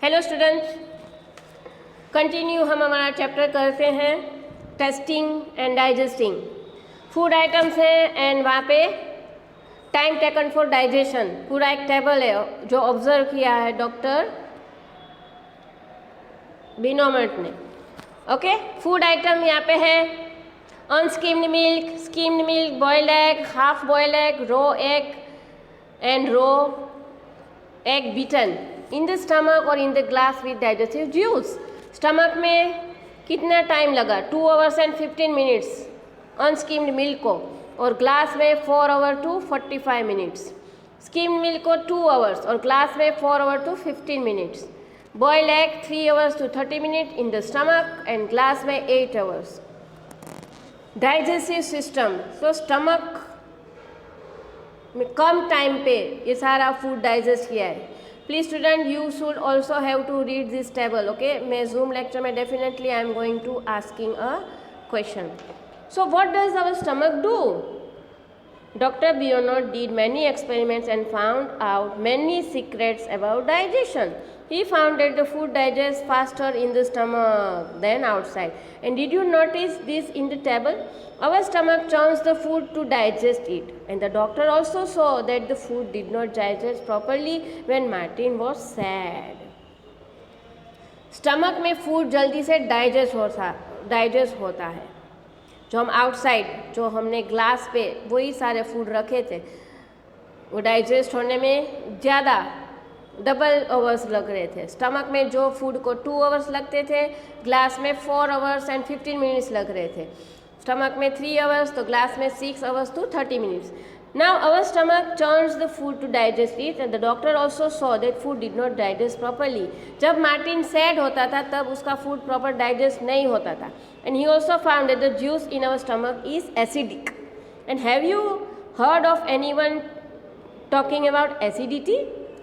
Hello students, continue हम हमारा chapter करते हैं testing and digesting. Food items हैं एंड वहाँ पे टाइम टेकन फॉर डाइजेशन पूरा एक टेबल है जो ऑब्जर्व किया है डॉक्टर बिनोमर्ट ने। ओके, फूड आइटम यहाँ पे है unskimmed milk, skimmed milk, boiled egg, half boiled egg, raw egg and raw egg beaten in the stomach और in the glass with digestive juice. Stomach में कितना टाइम लगा? 2 hours and 15 minutes unskimmed milk को, और ग्लास में 4 hour to 45 minutes. Skimmed milk को 2 hours और ग्लास में 4 hour to 15 minutes. Boiled egg 3 hours to 30 minute in the stomach and glass में 8 आवर्स। डाइजेस्टिव सिस्टम, तो स्टमक में कम टाइम पे ये सारा फूड डाइजेस्ट किया है। Please student, you should also have to read this table. Okay, मैं zoom lecture में definitely I am going to asking a question. So what does our stomach do? Dr. Bionot did many experiments and found out many secrets about digestion. He found that the food digests faster in the stomach than outside. And did you notice this in the table? Our stomach churns the food to digest it. And the doctor also saw that the food did not digest properly when Martin was sad. Stomach में food जल्दी से digest होता है। जो हम outside, जो हमने glass पे वही सारे फूड रखे थे, वो डाइजेस्ट होने में ज़्यादा डबल आवर्स लग रहे थे। स्टमक में जो फूड को 2 आवर्स लगते थे, ग्लास में 4 आवर्स एंड 15 मिनट्स लग रहे थे। स्टमक में 3 आवर्स तो ग्लास में 6 hours to 30 minutes. Now our stomach churns the food to digest it, and the doctor also saw that food did not digest properly. जब मार्टिन सैड होता था तब उसका फूड प्रॉपर डाइजेस्ट नहीं होता था। And he also found that the juice in our stomach is acidic. And have you heard of anyone talking about acidity?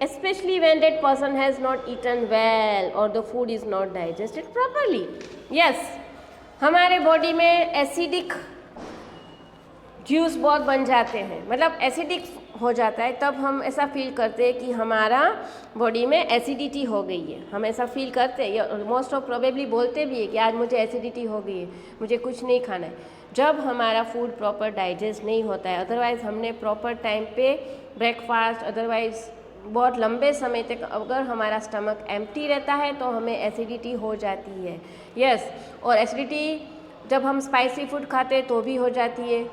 Especially when that person has not eaten well or the food is not digested properly. Yes, हमारे body में acidic juice बहुत बन जाते हैं, मतलब acidic हो जाता है, तब हम ऐसा फील करते हैं कि हमारा बॉडी में एसिडिटी हो गई है। हम ऐसा फील करते हैं, मोस्ट ऑफ प्रोबेबली बोलते भी है कि आज मुझे एसिडिटी हो गई है, मुझे कुछ नहीं खाना है। जब हमारा फूड प्रॉपर डाइजेस्ट नहीं होता है, अदरवाइज़ हमने प्रॉपर टाइम पे ब्रेकफास्ट, अदरवाइज़ बहुत लंबे समय तक अगर हमारा स्टमक एम्प्टी रहता है तो हमें एसिडिटी हो जाती है। यस, और एसिडिटी जब हम स्पाइसी फूड खाते हैं तो भी हो जाती है।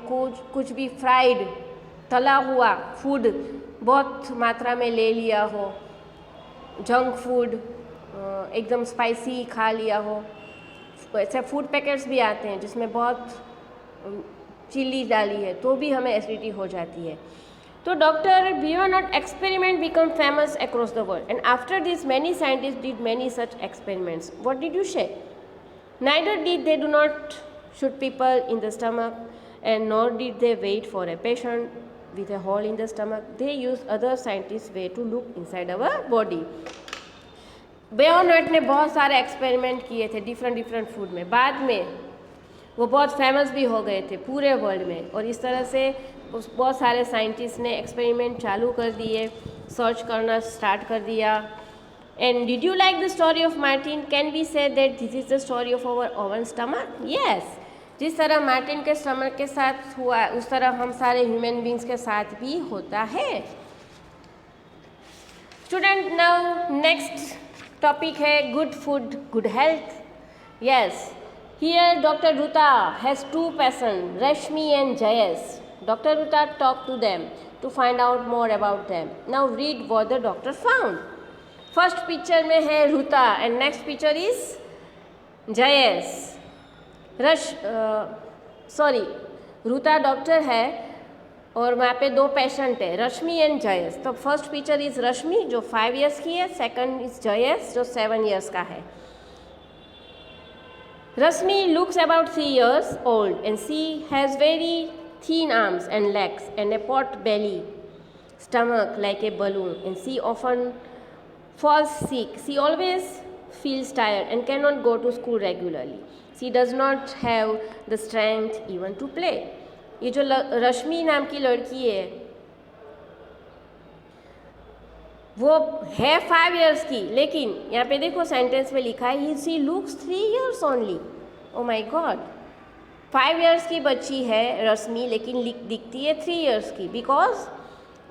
कुछ भी फ्राइड तला हुआ फूड बहुत मात्रा में ले लिया हो, जंक फूड एकदम स्पाइसी खा लिया हो, ऐसे फूड पैकेट्स भी आते हैं जिसमें बहुत चिली डाली है, तो भी हमें एसिडिटी हो जाती है। तो doctor Beaumont experiment become famous across the world, and after this many scientist did many such experiments. What did you say? Neither did they do not shoot people in the stomach, and nor did they wait for a patient with a hole in the stomach. They used other scientists' way to look inside our body. Bayonet ने बहुत सारे experiment किए थे different food में। बाद में वो बहुत फेमस भी हो गए थे पूरे वर्ल्ड में, और इस तरह से बहुत सारे साइंटिस्ट ने एक्सपेरिमेंट चालू कर दिए, सर्च करना स्टार्ट कर दिया। And did you like the story of Martin? Can we say that this is the story of our own stomach? Yes. जिस तरह मार्टिन के स्टमक के साथ हुआ उस तरह हम सारे ह्यूमन बींग्स के साथ भी होता है। स्टूडेंट, नाउ नेक्स्ट टॉपिक है good food good health. Yes, here doctor Ruta has 2 patient, Rashmi and Jayesh. Doctor Ruta talk to them to find out more about them. Now read what the doctor found. First picture में है Ruta and next picture is Jayesh. Ruta doctor है और वहाँ पे 2 patient है, रश्मि and Jayesh. तो first picture is रश्मि जो 5 years की है, सेकंड इज जयेश जो 7 इयर्स का है। रश्मि looks about 3 years old and she has very thin arms and legs and a pot belly, stomach like a balloon, and she often falls sick. She always feels tired and cannot go to school regularly. She does not have the strength even to play. ये जो रश्मि नाम की लड़की है, वो है 5 years की, लेकिन यहाँ पे देखो सेंटेंस में लिखा है he see looks 3 years only. Oh my god, 5 years की बच्ची है रश्मि, लेकिन दिखती है 3 इयर्स की, बिकॉज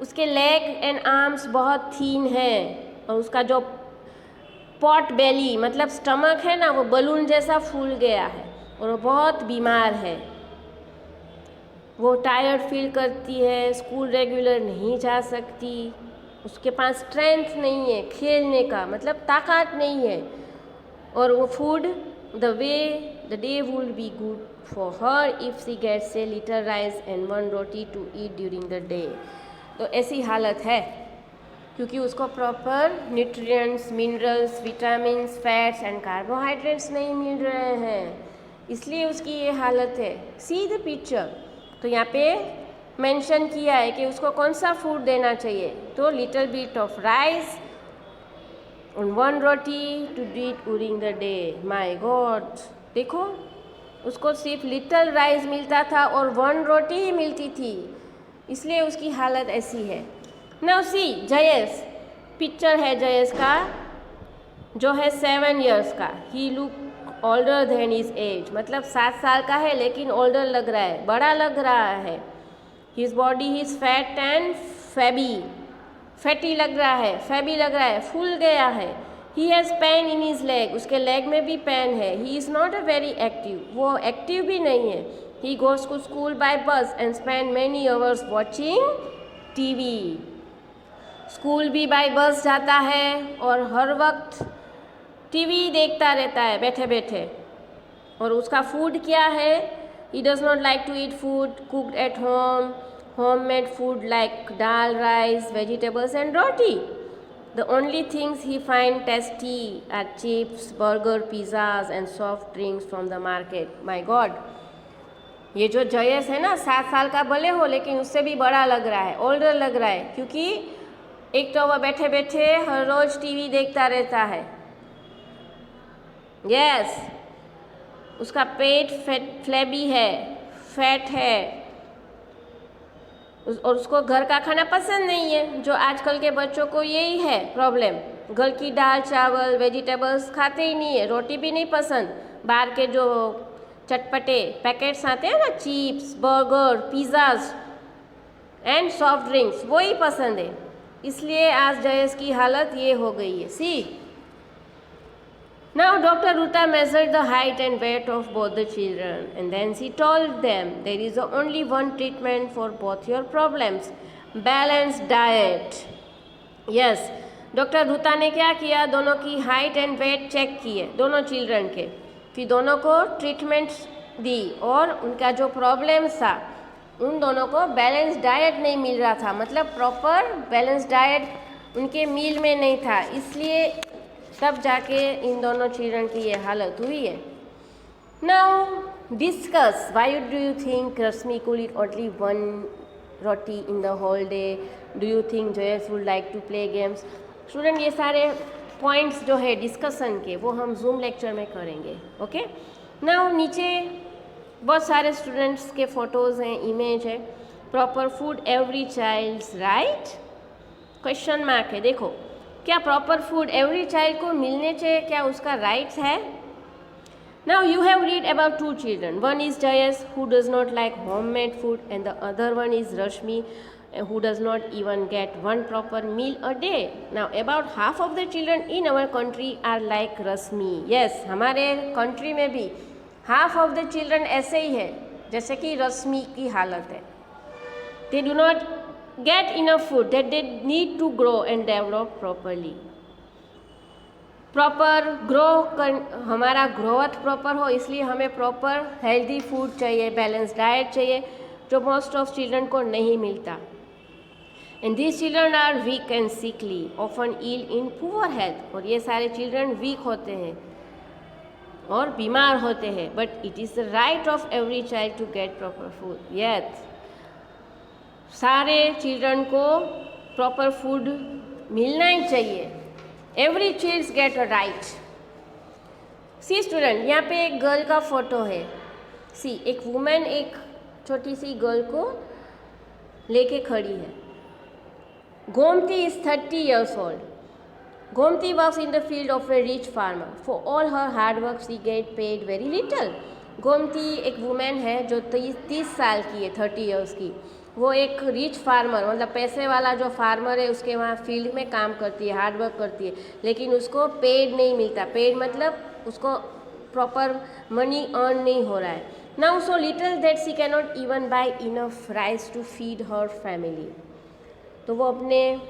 उसके लेग एंड आर्म्स बहुत थीन है और उसका जो पॉट बेली मतलब स्टमक है ना, वो बलून जैसा फूल गया है और वो बहुत बीमार है। वो टायर्ड फील करती है, स्कूल रेगुलर नहीं जा सकती, उसके पास स्ट्रेंथ नहीं है खेलने का, मतलब ताकत नहीं है। और वो food the day would be good for her if she gets a little rice and 1 roti to eat during the day. तो ऐसी हालत है क्योंकि उसको proper nutrients, minerals, vitamins, fats and carbohydrates नहीं मिल रहे हैं, इसलिए उसकी ये हालत है। See the picture. तो यहाँ पे मेंशन किया है कि उसको कौन सा फूड देना चाहिए, तो लिटिल बिट ऑफ राइस और 1 roti to eat during the day. My god, देखो उसको सिर्फ लिटिल राइस मिलता था और 1 रोटी ही मिलती थी, इसलिए उसकी हालत ऐसी है। नाउ सी जयेश, पिक्चर है जयेश का जो है 7 इयर्स का। He look older than his age, मतलब 7 साल का है लेकिन ओल्डर लग रहा है, बड़ा लग रहा है। His body is fat and fatty लग रहा है, फैबी लग रहा है, फूल गया है। He has pain in his leg, उसके लेग में भी पेन है। He is not a very active, वो एक्टिव भी नहीं है। He goes to school by bus and spend many hours watching TV. School भी बाय बस जाता है और हर वक्त टीवी देखता रहता है बैठे बैठे। और उसका फूड क्या है, he does not like to eat food cooked at home made food like dal, rice, vegetables and roti. The only things he find tasty are chips, burger, pizzas and soft drinks from the market. My God, ये जो जयेश है ना 7 साल का भले हो लेकिन उससे भी बड़ा लग रहा है, ओल्डर लग रहा है, क्योंकि एक तो वह बैठे बैठे हर रोज टीवी देखता रहता है। यस, उसका पेट फ्लैबी है, फैट है, और उसको घर का खाना पसंद नहीं है, जो आजकल के बच्चों को यही है प्रॉब्लम। घर की दाल चावल वेजिटेबल्स खाते ही नहीं है, रोटी भी नहीं पसंद। बाहर के जो चटपटे पैकेट्स आते हैं ना, chips, burger, pizzas and soft drinks, वो ही पसंद है। इसलिए आज जयेश की हालत ये हो गई है। सी Now Dr. Ruta measured the height and weight of both the children and then she told them there is only one treatment for both your problems, balanced diet. Yes, doctor Ruta ने क्या किया, दोनों की हाइट एंड वेट चेक किए, दोनों children के, फिर दोनों को ट्रीटमेंट दी और उनका जो प्रॉब्लम था उन दोनों को बैलेंस डाइट नहीं मिल रहा था, मतलब प्रॉपर बैलेंस डाइट उनके मील में नहीं था, इसलिए तब जाके इन दोनों चिल्ड्रन की ये हालत हुई है। Now discuss why do you think Rashmi could eat only 1 roti in the whole day. Do you think Jayesh would like to play games. Student, ये सारे पॉइंट्स जो है डिस्कशन के वो हम जूम लेक्चर में करेंगे। ओके, नाउ नीचे बहुत सारे स्टूडेंट्स के फ़ोटोज़ हैं, इमेज है। Proper food every child's right, question mark है। देखो, क्या प्रॉपर फूड एवरी चाइल्ड को मिलने चाहिए, क्या उसका राइट्स है। Now you have read about 2 children, one is Jayesh who does not like home made food and the other one is Rashmi who does not even get 1 proper meal a day. Now about half of the children in our country are like Rashmi. Yes, हमारे country में भी half of the children ऐसे ही है जैसे कि रश्मि की हालत है। They do not get enough food that they need to grow and develop properly. Proper हमारा ग्रोथ प्रॉपर हो, इसलिए हमें प्रॉपर हेल्दी फूड चाहिए, बैलेंस डाइट चाहिए, जो मोस्ट ऑफ चिल्ड्रन को नहीं मिलता। And these children are weak and sickly, often ill in poor health. और ये सारे चिल्ड्रन वीक होते हैं और बीमार होते हैं, but it is the right of every child to get proper food. Yes, सारे चिल्ड्रन को प्रॉपर फूड मिलना ही चाहिए। Every childs get a right. See student, यहाँ पे एक गर्ल का फोटो है। सी, एक वुमेन एक छोटी सी गर्ल को लेके खड़ी है। Gomti is 30 years old. Gomti works in the field of a rich farmer. For all her hard work, she get paid very little. Gomti एक वुमेन है जो 30 साल की है, 30 इयर्स की. वो एक रिच फार्मर, मतलब पैसे वाला जो फार्मर है उसके वहाँ फील्ड में काम करती है, हार्ड वर्क करती है, लेकिन उसको पेड नहीं मिलता. पेड मतलब उसको प्रॉपर मनी अर्न नहीं हो रहा है. Now so little that she can not even buy enough rice to feed her family. तो वो अपने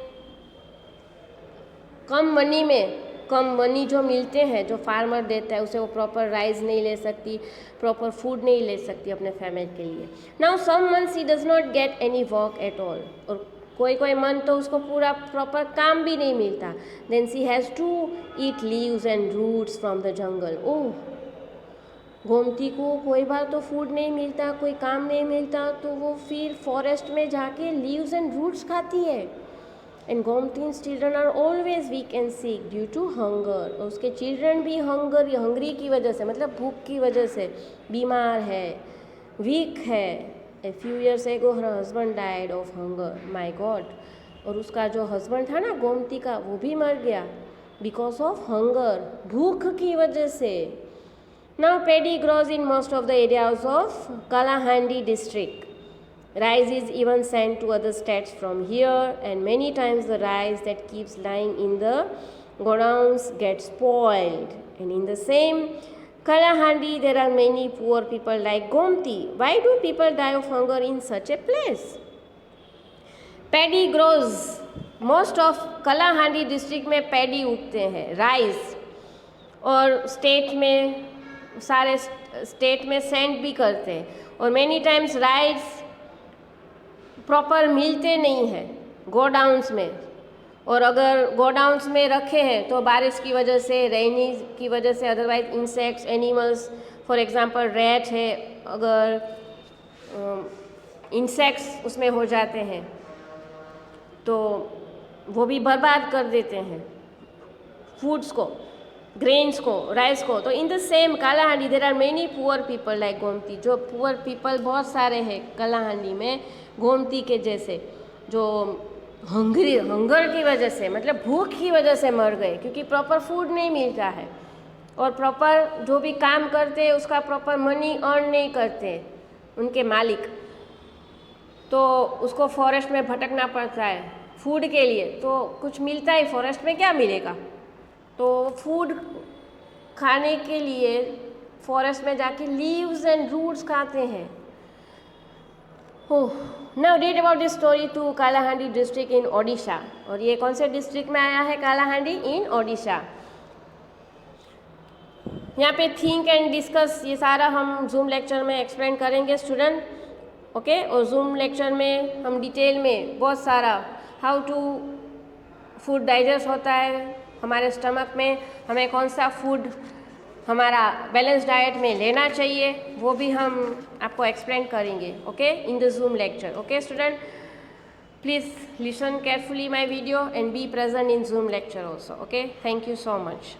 कम मनी जो मिलते हैं, जो फार्मर देता है, उसे वो प्रॉपर राइस नहीं ले सकती, प्रॉपर फूड नहीं ले सकती अपने फैमिली के लिए. Now some months she does not get any work at all. और कोई मंथ तो उसको पूरा प्रॉपर काम भी नहीं मिलता. Then she has to eat leaves and roots from the jungle. Oh, Gomti को कोई बार तो फूड नहीं मिलता, कोई काम नहीं मिलता, तो वो फिर फॉरेस्ट में जाके लीव्स एंड रूट्स खाती है. And Gomti's children are always weak and sick due to hunger. और उसके चिल्ड्रन भी हंगरी की वजह से, मतलब भूख की वजह से बीमार है, वीक है. A few years ago her husband died of hunger. My God. और उसका जो हस्बैंड था ना गोमती का, वो भी मर गया बिकॉज ऑफ हंगर, भूख की वजह से. Now paddy grows in most of the areas of Kalahandi district. Rice is even sent to other states from here, and many times the rice that keeps lying in the godowns gets spoiled. And in the same Kalahandi there are many poor people like Gomti. Why do people die of hunger in such a place? Paddy grows. Most of Kalahandi district में paddy उगते हैं, rice. और state में सारे state में send भी करते हैं. और मैनी टाइम्स राइस प्रॉपर मिलते नहीं हैं गोडाउन्स में. और अगर गोडाउन्स में रखे हैं तो बारिश की वजह से, रेनी की वजह से, otherwise insects, animals, for example rat है, अगर इंसेक्ट्स उसमें हो जाते हैं तो वो भी बर्बाद कर देते हैं फूड्स को, ग्रेन्स को, राइस को. तो in the same Kalahandi there are many poor people like Gomti. जो पुअर पीपल बहुत सारे हैं कालाहांडी में गोमती के जैसे, जो हंगर की वजह से, मतलब भूख की वजह से मर गए, क्योंकि प्रॉपर फूड नहीं मिलता है. और प्रॉपर जो भी काम करते हैं उसका प्रॉपर मनी अर्न नहीं करते उनके मालिक, तो उसको फॉरेस्ट में भटकना पड़ता है फूड के लिए. तो कुछ मिलता है फॉरेस्ट में, क्या मिलेगा? तो फूड खाने के लिए फॉरेस्ट में जाके लीव्स एंड रूट्स खाते हैं. Oh, now read about this story to Kalahandi district in Odisha. और ये कौन से डिस्ट्रिक्ट में आया है? कालाहांडी इन ओडिशा. यहाँ पे थिंक एंड डिस्कस ये सारा हम जूम लेक्चर में एक्सप्लेन करेंगे स्टूडेंट. ओके. और जूम लेक्चर में हम डिटेल में बहुत सारा हाउ टू फूड डाइजेस्ट होता है हमारे स्टमक में, हमें कौन सा फूड हमारा बैलेंस डाइट में लेना चाहिए, वो भी हम आपको एक्सप्लेन करेंगे. Okay, in the zoom lecture. Okay student, please listen carefully my video and be present in zoom lecture also. Okay, thank you so much.